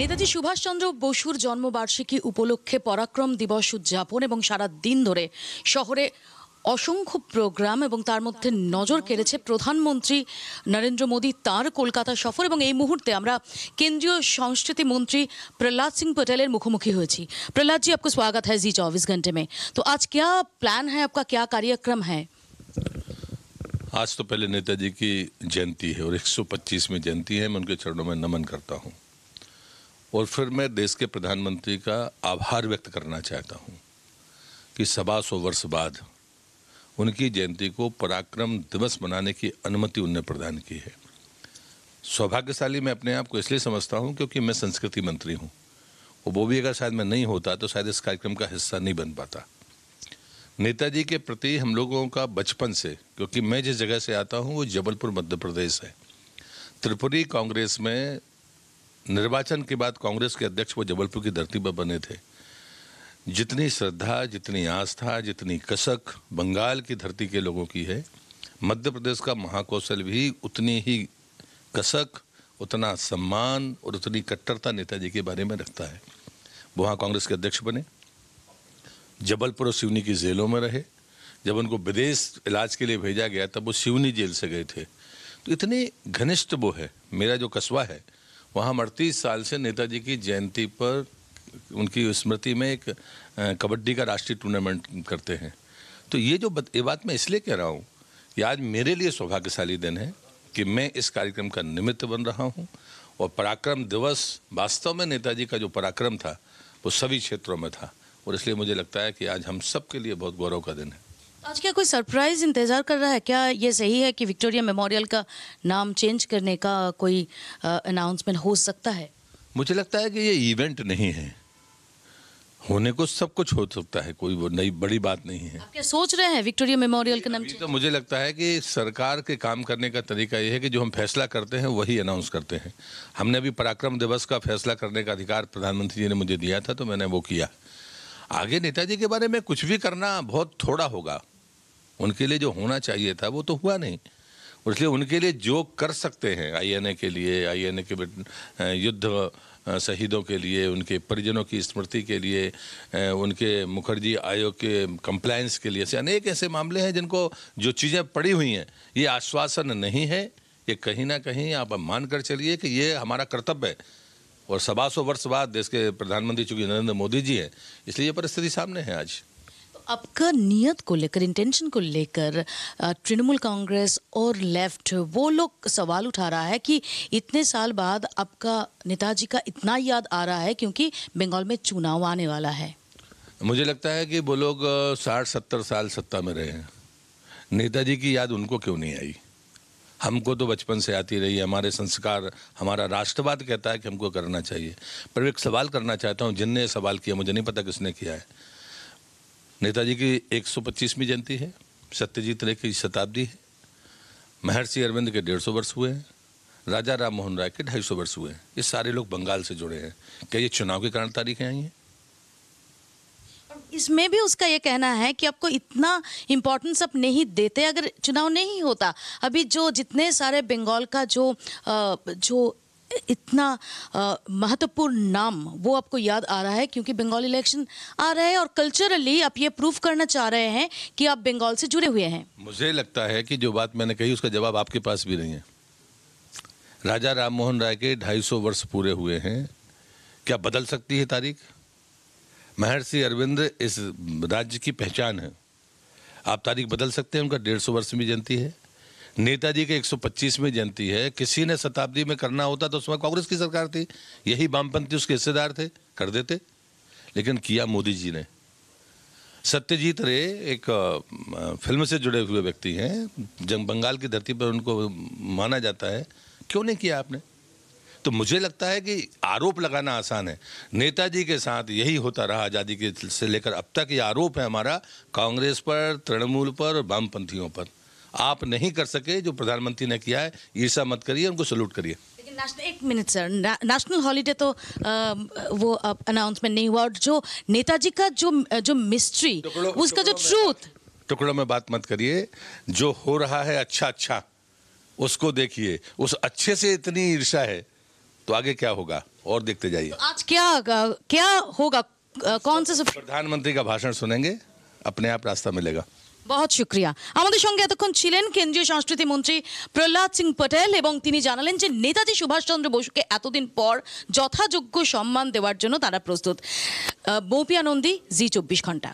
নেতাজি সুভাষচন্দ্র বসুর জন্মবার্ষিকী উপলক্ষে পরাক্রম দিবস উদযাপন এবং সারা দিন ধরে শহরে অসংখ্য প্রোগ্রাম এবং তার মধ্যে নজর কেড়েছে প্রধানমন্ত্রী নরেন্দ্র মোদী তার কলকাতা সফর এবং এই মুহূর্তে আমরা केंद्रीय संस्कृति मंत्री प्रहलाद सिंह पटेल मुखोमुखी हुए थी। प्रहलाद जी, आपको स्वागत है जी 24 घंटे में। तो आज क्या प्लान है आपका, क्या कार्यक्रम है? आज तो पहले नेताजी की जयंती है और 125वीं जयंती है। मैं उनके चरणों में नमन करता हूं और फिर मैं देश के प्रधानमंत्री का आभार व्यक्त करना चाहता हूं कि 125 वर्ष बाद उनकी जयंती को पराक्रम दिवस मनाने की अनुमति उनने प्रदान की है। सौभाग्यशाली मैं अपने आप को इसलिए समझता हूं क्योंकि मैं संस्कृति मंत्री हूं और वो भी अगर शायद मैं नहीं होता तो शायद इस कार्यक्रम का हिस्सा नहीं बन पाता। नेताजी के प्रति हम लोगों का बचपन से, क्योंकि मैं जिस जगह से आता हूं वो जबलपुर मध्य प्रदेश है। त्रिपुरी कांग्रेस में निर्वाचन के बाद कांग्रेस के अध्यक्ष वो जबलपुर की धरती पर बने थे। जितनी श्रद्धा, जितनी आस्था, जितनी कसक बंगाल की धरती के लोगों की है, मध्य प्रदेश का महाकौशल भी उतनी ही कसक, उतना सम्मान और उतनी कट्टरता नेताजी के बारे में रखता है। वहाँ कांग्रेस के अध्यक्ष बने, जबलपुर और सिवनी की जेलों में रहे। जब उनको विदेश इलाज के लिए भेजा गया तब वो सिवनी जेल से गए थे। तो इतने घनिष्ठ वो है। मेरा जो कस्बा है वहाँ हम 38 साल से नेताजी की जयंती पर उनकी स्मृति में एक कबड्डी का राष्ट्रीय टूर्नामेंट करते हैं। तो ये बात मैं इसलिए कह रहा हूँ कि आज मेरे लिए सौभाग्यशाली दिन है कि मैं इस कार्यक्रम का निमित्त बन रहा हूँ और पराक्रम दिवस वास्तव में नेताजी का जो पराक्रम था वो सभी क्षेत्रों में था और इसलिए मुझे लगता है कि आज हम सब के लिए बहुत गौरव का दिन है। आज क्या कोई सरप्राइज इंतजार कर रहा है? क्या ये सही है कि विक्टोरिया मेमोरियल का नाम चेंज करने का कोई अनाउंसमेंट हो सकता है? मुझे लगता है कि ये इवेंट नहीं है, होने को सब कुछ हो सकता है, कोई वो नई बड़ी बात नहीं है। आप क्या सोच रहे हैं विक्टोरिया मेमोरियल का नाम? तो मुझे लगता है कि सरकार के काम करने का तरीका ये है कि जो हम फैसला करते हैं वही अनाउंस करते हैं। हमने अभी पराक्रम दिवस का फैसला करने का अधिकार प्रधानमंत्री जी ने मुझे दिया था तो मैंने वो किया। आगे नेताजी के बारे में कुछ भी करना बहुत थोड़ा होगा। उनके लिए जो होना चाहिए था वो तो हुआ नहीं और इसलिए उनके लिए जो कर सकते हैं, आईएनए के लिए, आईएनए के युद्ध शहीदों के लिए, उनके परिजनों की स्मृति के लिए, उनके मुखर्जी आयोग के कंप्लायंस के लिए, ऐसे अनेक ऐसे मामले हैं जिनको जो चीज़ें पड़ी हुई हैं, ये आश्वासन नहीं है, ये कहीं ना कहीं आप मान कर चलिए कि ये हमारा कर्तव्य है। और 125 वर्ष बाद देश के प्रधानमंत्री चूँकि नरेंद्र मोदी जी हैं, इसलिए ये परिस्थिति सामने है आज। आपका नियत को लेकर, इंटेंशन को लेकर तृणमूल कांग्रेस और लेफ्ट वो लोग सवाल उठा रहा है कि इतने साल बाद आपका नेताजी का इतना याद आ रहा है क्योंकि बंगाल में चुनाव आने वाला है। मुझे लगता है कि वो लोग 60-70 साल सत्ता में रहे हैं, नेताजी की याद उनको क्यों नहीं आई? हमको तो बचपन से आती रही, हमारे संस्कार, हमारा राष्ट्रवाद कहता है कि हमको करना चाहिए। पर एक सवाल करना चाहता हूँ, जिनने सवाल किया मुझे नहीं पता किसने किया है। नेताजी की 125वीं जयंती है, सत्यजीत रे की शताब्दी है, महर्षि अरविंद के 150 वर्ष हुए हैं, राजा राम मोहन राय के 250 वर्ष हुए हैं। ये सारे लोग बंगाल से जुड़े हैं। क्या ये चुनाव के कारण तारीखें आई हैं? इसमें भी उसका ये कहना है कि आपको इतना इम्पोर्टेंस आप नहीं देते अगर चुनाव नहीं होता। अभी जो जितने सारे बंगाल का जो इतना महत्वपूर्ण नाम वो आपको याद आ रहा है क्योंकि बंगाल इलेक्शन आ रहा है और कल्चरली आप ये प्रूफ करना चाह रहे हैं कि आप बंगाल से जुड़े हुए हैं। मुझे लगता है कि जो बात मैंने कही उसका जवाब आपके पास भी नहीं है। राजा राम मोहन राय के 250 वर्ष पूरे हुए हैं, क्या बदल सकती है तारीख? महर्षि अरविंद इस राज्य की पहचान है, आप तारीख बदल सकते हैं? उनका 150 वर्ष में जयंती है, नेताजी के 125वीं जयंती है। किसी ने शताब्दी में करना होता तो उसमें कांग्रेस की सरकार थी, यही वामपंथी उसके हिस्सेदार थे, कर देते, लेकिन किया मोदी जी ने। सत्यजीत रे एक फिल्म से जुड़े हुए व्यक्ति हैं, जब बंगाल की धरती पर उनको माना जाता है, क्यों नहीं किया आपने? तो मुझे लगता है कि आरोप लगाना आसान है। नेताजी के साथ यही होता रहा आज़ादी के से लेकर अब तक। ये आरोप है हमारा कांग्रेस पर, तृणमूल पर, वामपंथियों पर। आप नहीं कर सके जो प्रधानमंत्री ने किया है, ईर्ष्या मत करिए, उनको सैल्यूट करिए। लेकिन एक मिनट सर, नेशनल हॉलीडे तो वो अनाउंसमेंट नहीं हुआ और जो नेताजी का जो मिस्ट्री, उसका जो ट्रूथ, टुकड़ों में बात मत करिए। जो हो रहा है अच्छा उसको देखिए। उस अच्छे से इतनी ईर्ष्या है तो आगे क्या होगा? और देखते जाइए। आज क्या होगा, कौन से प्रधानमंत्री का भाषण सुनेंगे, अपने आप रास्ता मिलेगा। बहुत শুক্রিয়া। আমাদের সঙ্গে এতক্ষণ ছিলেন কেন্দ্রীয় সংস্কৃতি মন্ত্রী প্রহ্লাদ সিং পটেল এবং তিনি জানালেন যে নেতাজি সুভাষচন্দ্র বসুকে এতদিন পর যথাযোগ্য সম্মান দেওয়ার জন্য তারা প্রস্তুত। বৌপিয়া নন্দী, জি 24 ঘন্টা।